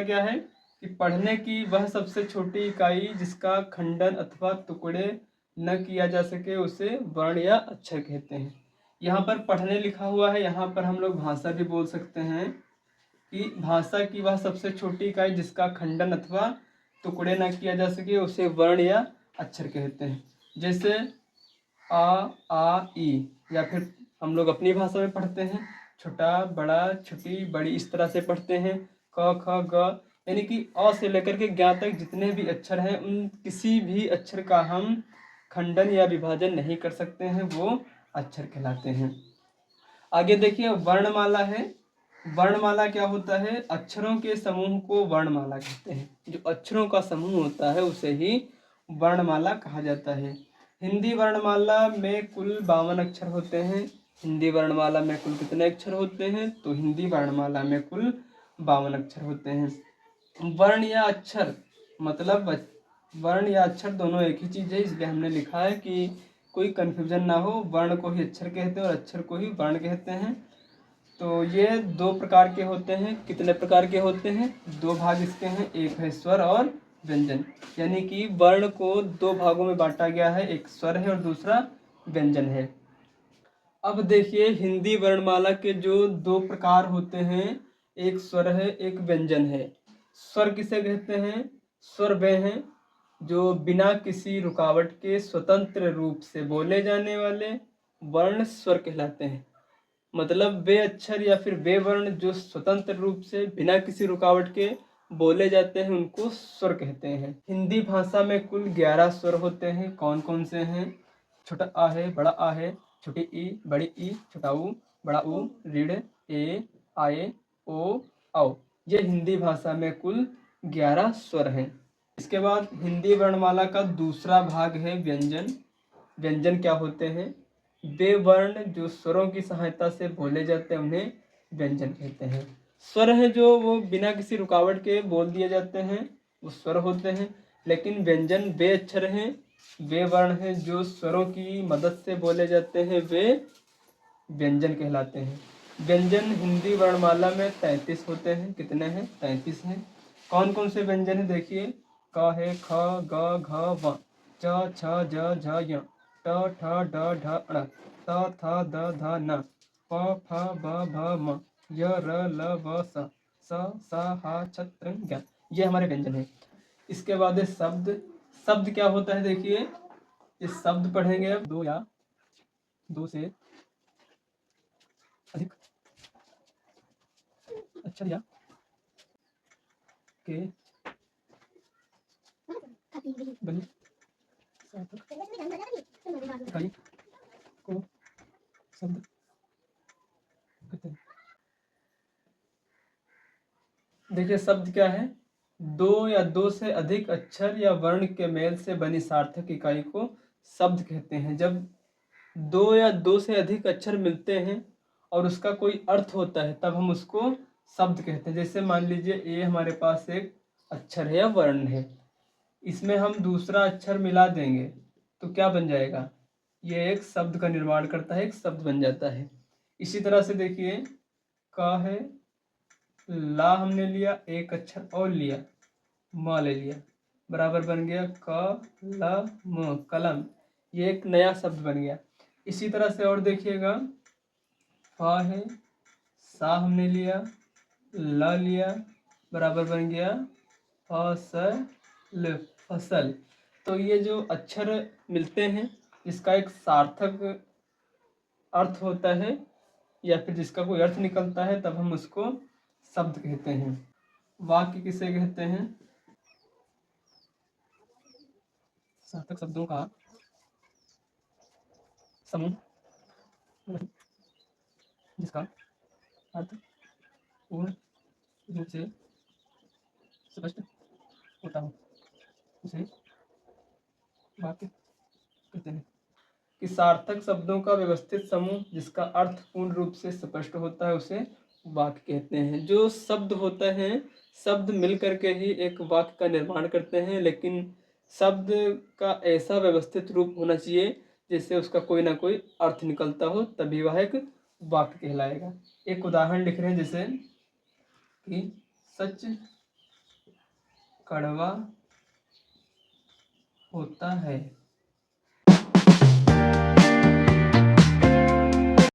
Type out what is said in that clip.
क्या है कि पढ़ने की वह सबसे छोटी इकाई जिसका खंडन अथवा टुकड़े न किया जा सके उसे वर्ण या अक्षर कहते हैं। यहाँ पर पढ़ने लिखा हुआ है, यहाँ पर हम लोग भाषा भी बोल सकते हैं कि भाषा की वह सबसे छोटी इकाई जिसका खंडन अथवा टुकड़े न किया जा सके उसे वर्ण या अक्षर कहते हैं। जैसे आ ई, या फिर हम लोग अपनी भाषा में पढ़ते हैं छोटा बड़ा छोटी बड़ी, इस तरह से पढ़ते हैं। क ख ग, यानी कि अ से लेकर के ज्ञ तक जितने भी अक्षर हैं उन किसी भी अक्षर का हम खंडन या विभाजन नहीं कर सकते हैं, वो अक्षर कहलाते हैं। आगे देखिए वर्णमाला है। वर्णमाला क्या होता है? अक्षरों के समूह को वर्णमाला कहते हैं। जो अक्षरों का समूह होता है उसे ही वर्णमाला कहा जाता है। हिंदी वर्णमाला में कुल 52 अक्षर होते हैं। हिंदी वर्णमाला में कुल कितने अक्षर होते हैं? तो हिंदी वर्णमाला में कुल 52 अक्षर होते हैं। वर्ण या अक्षर मतलब वर्ण या अक्षर दोनों एक ही चीज़ है, इसलिए हमने लिखा है कि कोई कन्फ्यूजन ना हो। वर्ण को ही अक्षर कहते हैं और अक्षर को ही वर्ण कहते हैं। तो ये 2 प्रकार के होते हैं। कितने प्रकार के होते हैं? 2 भाग इसके हैं, एक है स्वर और व्यंजन। यानी कि वर्ण को 2 भागों में बांटा गया है, एक स्वर है और दूसरा व्यंजन है। अब देखिए हिंदी वर्णमाला के जो 2 प्रकार होते हैं, एक स्वर है एक व्यंजन है। स्वर किसे कहते हैं? स्वर वे हैं जो बिना किसी रुकावट के स्वतंत्र रूप से बोले जाने वाले वर्ण स्वर कहलाते हैं। मतलब वे अक्षर या फिर वे वर्ण जो स्वतंत्र रूप से बिना किसी रुकावट के बोले जाते हैं उनको स्वर कहते हैं। हिंदी भाषा में कुल 11 स्वर होते हैं। कौन कौन से हैं? छोटा आ है, बड़ा आ है, छोटी ई, बड़ी ई, छोटा ऊ, बड़ा ऊ, ऋण, ए, आए, ओ, औ। ये हिंदी भाषा में कुल 11 स्वर हैं। इसके बाद हिंदी वर्णमाला का दूसरा भाग है व्यंजन। व्यंजन क्या होते हैं? वे वर्ण जो स्वरों की सहायता से बोले जाते हैं उन्हें व्यंजन कहते हैं। स्वर हैं जो वो बिना किसी रुकावट के बोल दिए जाते हैं, वो स्वर होते हैं। लेकिन व्यंजन वे अक्षर हैं, वे वर्ण हैं जो स्वरों की मदद से बोले जाते हैं, वे व्यंजन कहलाते हैं। व्यंजन हिंदी वर्णमाला में 33 होते हैं। कितने हैं? 33 हैं। कौन कौन से व्यंजन हैं? देखिए क है, ख, ग, घ, व, च, छ, ज, झ, य, ट, ठ, ड, ढ, ण, त, थ, द, ध, न, प, फ, ब, भ, म, य, र, ल, व, स, स, ह, छ, त्र, ज्ञ। ये हमारे व्यंजन हैं। इसके बाद है शब्द। शब्द क्या होता है? देखिए इस शब्द पढ़ेंगे अब 2 या 2 से अधिक अक्षर या के बनी इकाई को शब्द कहते हैं। देखिए शब्द क्या है? 2 या 2 से अधिक अक्षर या वर्ण के मेल से बनी सार्थक इकाई को शब्द कहते हैं। जब 2 या 2 से अधिक अक्षर मिलते हैं और उसका कोई अर्थ होता है तब हम उसको शब्द कहते हैं। जैसे मान लीजिए ए हमारे पास एक अक्षर है या वर्ण है, इसमें हम दूसरा अक्षर मिला देंगे तो क्या बन जाएगा? ये एक शब्द का निर्माण करता है, एक शब्द बन जाता है। इसी तरह से देखिए क है, ला हमने लिया, एक अक्षर और लिया, म ले लिया, बराबर बन गया क ल म, कलम। ये एक नया शब्द बन गया। इसी तरह से और देखिएगा फ है, सा हमने लिया, ल लिया, बराबर बन गया फसल, फसल। तो ये जो अक्षर मिलते हैं इसका एक सार्थक अर्थ होता है या फिर जिसका कोई अर्थ निकलता है तब हम उसको शब्द कहते हैं। वाक्य किसे कहते हैं? सार्थक शब्दों का समूह जिसका अर्थ पूर्ण रूप से स्पष्ट होता हो उसे वाक्य कहते हैं। कि सार्थक शब्दों का व्यवस्थित समूह जिसका अर्थ पूर्ण रूप से स्पष्ट होता है उसे वाक्य कहते हैं। जो शब्द होते हैं, शब्द मिल करके ही एक वाक्य का निर्माण करते हैं, लेकिन शब्द का ऐसा व्यवस्थित रूप होना चाहिए जिससे उसका कोई ना कोई अर्थ निकलता हो, तभी वह एक वाक्य कहलाएगा। एक उदाहरण लिख रहे हैं जैसे कि सच कड़वा होता है।